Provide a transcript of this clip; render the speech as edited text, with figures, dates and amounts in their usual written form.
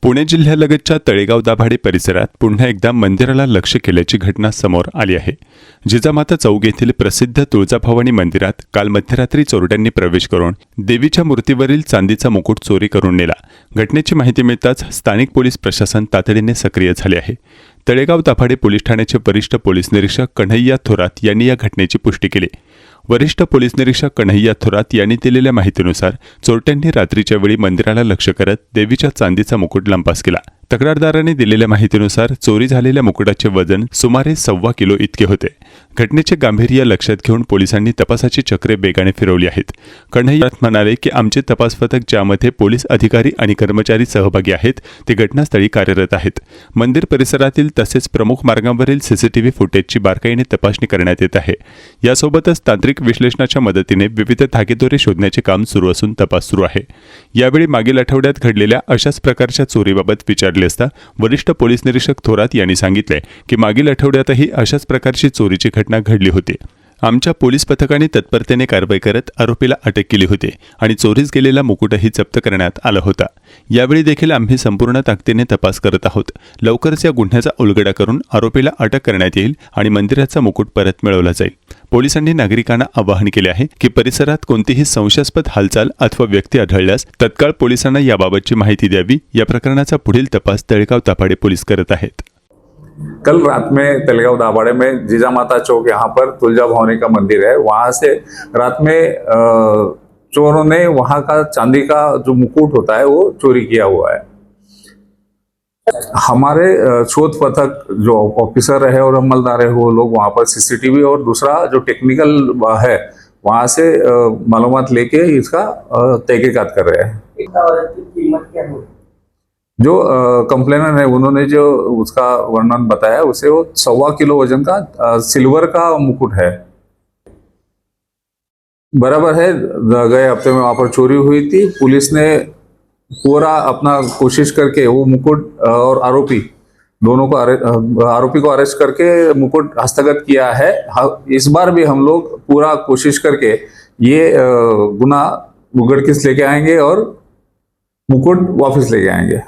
पुणे जिल्ह्यालगतच्या तळेगाव दाभाडे परिसरात पुन्हा एकदा मंदिराला लक्ष्य केल्याची घटना समोर आली आहे। जिजामाता चौक येथील प्रसिद्ध तुळजाभवानी मंदिरात काल मध्यरात्री चोरट्यांनी प्रवेश करून देवीच्या मूर्तीवरील चांदीचा मुकुट चोरी करून नेला। घटनेची माहिती मिळताच स्थानिक पोलीस प्रशासन तातडीने सक्रिय झाले आहे। तळेगाव दाभाडे पोलीस ठाण्याचे वरिष्ठ पोलीस निरीक्षक कन्हैया थोरात यांनी या घटनेची पुष्टी केली। वरिष्ठ पोलीस निरीक्षक कन्हैया थोरात यांनी दिलेल्या माहितीनुसार चोरट्यांनी रात्रीच्या वेळी मंदिराला लक्ष्य करत देवीच्या चांदीचा मुकुट लंपास केला। तक्रारदाराने दिलेल्या माहितीनुसार चोरी झालेल्या मुकुटाचे वजन सुमारे 1.25 किलो इतके होते। घटनेचे गांभीर्य लक्षात घेऊन पोलिसांनी तपासाची चक्रे वेगाने फिरवली आहेत। कन्हैया म्हणाले की आमचे तपास पथक ज्यामध्ये पोलीस अधिकारी आणि कर्मचारी सहभागी आहेत ते घटनास्थळी कार्यरत आहेत। मंदिर परिसरातील तसेच प्रमुख मार्गांवरील सीसीटीव्ही फुटेजची बारकाईने तपासणी करण्यात येत आहे। यासोबतच तांत्रिक विश्लेषणाच्या मदतीने विविध धागेदोरे शोधण्याचे काम सुरू असून तपास सुरू आहे। यावेळी मागील आठवड्यात घडलेल्या अशाच प्रकारच्या चोरीबाबत विचारले असता वरिष्ठ पोलीस निरीक्षक थोरात यांनी सांगितले की मागील आठवड्यातही अशाच प्रकारची चोरीची घटना घडली होती। आमच्या पोलीस पथकाने तत्परतेने कारवाई करत आरोपीला अटक केली होती आणि चोरीस गेलेला मुकुटही जप्त करण्यात आला होता। यावेळी देखील आम्ही संपूर्ण ताकदीने तपास करत आहोत। लवकरच या गुन्ह्याचा उलगडा करून आरोपीला अटक करण्यात येईल आणि मंदिराचा मुकुट परत मिळवला जाईल। पोलिसांनी नागरिकांना आवाहन केले आहे की परिसरात कोणतीही संशयास्पद हालचाल अथवा व्यक्ती आढळल्यास तत्काळ पोलिसांना याबाबतची माहिती द्यावी। या प्रकरणाचा पुढील तपास तळेगाव दाभाडे पोलीस करत आहेत। कल रात में तलेगांव दाभाडे में जिजामाता चौक यहाँ पर तुलजा भवानी का मंदिर है, वहां से रात में चोरों ने वहां का चांदी का जो मुकुट होता है वो चोरी किया हुआ है। हमारे शोध पथक जो ऑफिसर है और अमलदार है वो लोग वहां पर सीसीटीवी और दूसरा जो टेक्निकल है वहां से मालूमात लेके इसका तहकीकात कर रहे हैं। कीमत क्या है? जो कंप्लेनर है उन्होंने जो उसका वर्णन बताया उसे वो 1.25 किलो वजन का सिल्वर का मुकुट है। बराबर है, गए हफ्ते में वहां पर चोरी हुई थी। पुलिस ने पूरा अपना कोशिश करके वो मुकुट और आरोपी दोनों को आरोपी को अरेस्ट करके मुकुट हस्तगत किया है। इस बार भी हम लोग पूरा कोशिश करके ये गुनाह उगड़ किस लेके आएंगे और मुकुट वापस लेके आएंगे।